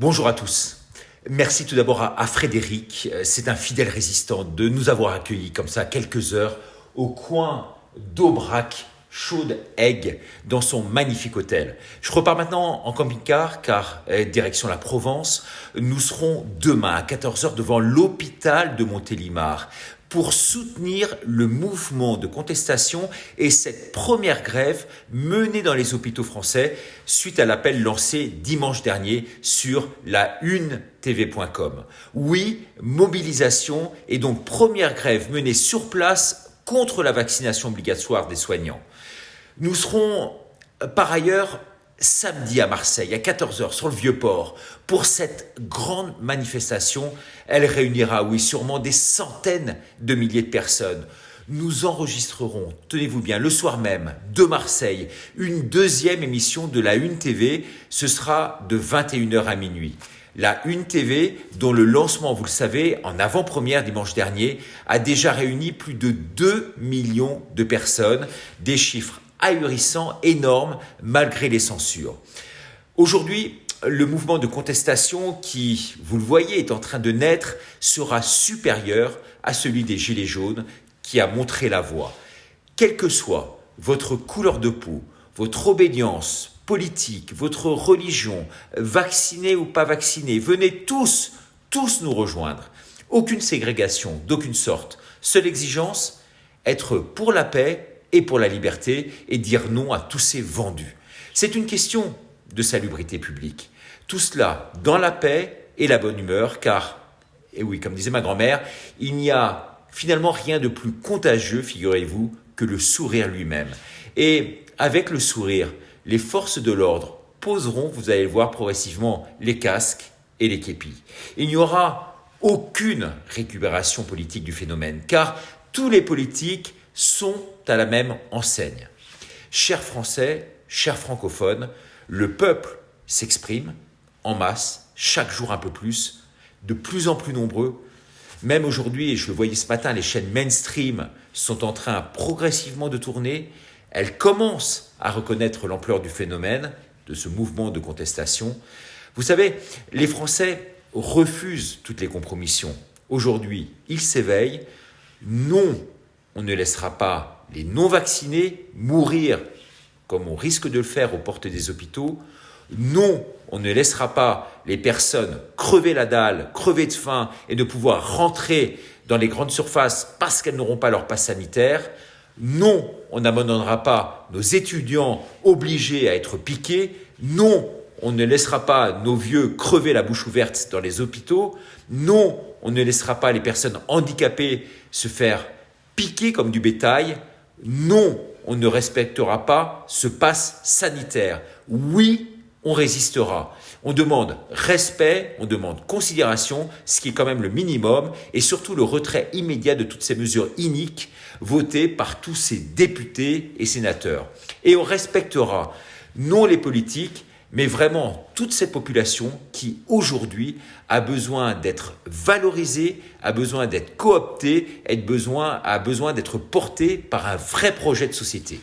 Bonjour à tous. Merci tout d'abord à Frédéric, c'est un fidèle résistant, de nous avoir accueillis comme ça quelques heures au coin d'Aubrac, Chaude Aiguë, dans son magnifique hôtel. Je repars maintenant en camping-car car direction la Provence. Nous serons demain à 14h devant l'hôpital de Montélimar pour soutenir le mouvement de contestation et cette première grève menée dans les hôpitaux français suite à l'appel lancé dimanche dernier sur la une-tv.com. Oui, mobilisation et donc première grève menée sur place contre la vaccination obligatoire des soignants. Nous serons par ailleurs samedi à Marseille à 14h sur le Vieux-Port pour cette grande manifestation. Elle réunira, oui, sûrement des centaines de milliers de personnes. Nous enregistrerons, tenez-vous bien, le soir même de Marseille, une deuxième émission de la Une TV. Ce sera de 21h à minuit. La Une TV, dont le lancement, vous le savez, en avant-première dimanche dernier, a déjà réuni plus de 2 millions de personnes, des chiffres ahurissants, énormes, malgré les censures. Aujourd'hui, le mouvement de contestation qui, vous le voyez, est en train de naître, sera supérieur à celui des Gilets jaunes qui a montré la voie. Quelle que soit votre couleur de peau, votre obédience politique, votre religion, vacciné ou pas vacciné, venez tous nous rejoindre. Aucune ségrégation, d'aucune sorte. Seule exigence, être pour la paix et pour la liberté et dire non à tous ces vendus. C'est une question de salubrité publique. Tout cela dans la paix et la bonne humeur, car, et oui, comme disait ma grand-mère, il n'y a finalement rien de plus contagieux, figurez-vous, que le sourire lui-même. Et avec le sourire, les forces de l'ordre poseront, vous allez le voir progressivement, les casques et les képis. Il n'y aura aucune récupération politique du phénomène, car tous les politiques sont à la même enseigne. Chers Français, chers francophones, le peuple s'exprime en masse, chaque jour un peu plus, de plus en plus nombreux. Même aujourd'hui, et je le voyais ce matin, les chaînes mainstream sont en train progressivement de tourner. Elles commencent à reconnaître l'ampleur du phénomène, de ce mouvement de contestation. Vous savez, les Français refusent toutes les compromissions. Aujourd'hui, ils s'éveillent. Non, on ne laissera pas les non-vaccinés mourir comme on risque de le faire aux portes des hôpitaux. Non, on ne laissera pas les personnes crever la dalle, crever de faim et ne pouvoir rentrer dans les grandes surfaces parce qu'elles n'auront pas leur passe sanitaire. Non, on n'abandonnera pas nos étudiants obligés à être piqués. Non, on ne laissera pas nos vieux crever la bouche ouverte dans les hôpitaux. Non, on ne laissera pas les personnes handicapées se faire piquer comme du bétail. Non, on ne respectera pas ce pass sanitaire. Oui, on résistera. On demande respect, on demande considération, ce qui est quand même le minimum, et surtout le retrait immédiat de toutes ces mesures iniques votées par tous ces députés et sénateurs. Et on respectera non les politiques, mais vraiment toute cette population qui aujourd'hui a besoin d'être valorisée, a besoin d'être cooptée, a besoin d'être portée par un vrai projet de société.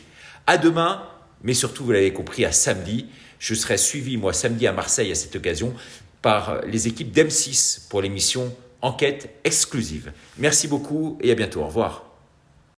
À demain, mais surtout, vous l'avez compris, à samedi. Je serai suivi, moi, samedi à Marseille à cette occasion, par les équipes d'M6 pour l'émission Enquête exclusive. Merci beaucoup et à bientôt. Au revoir.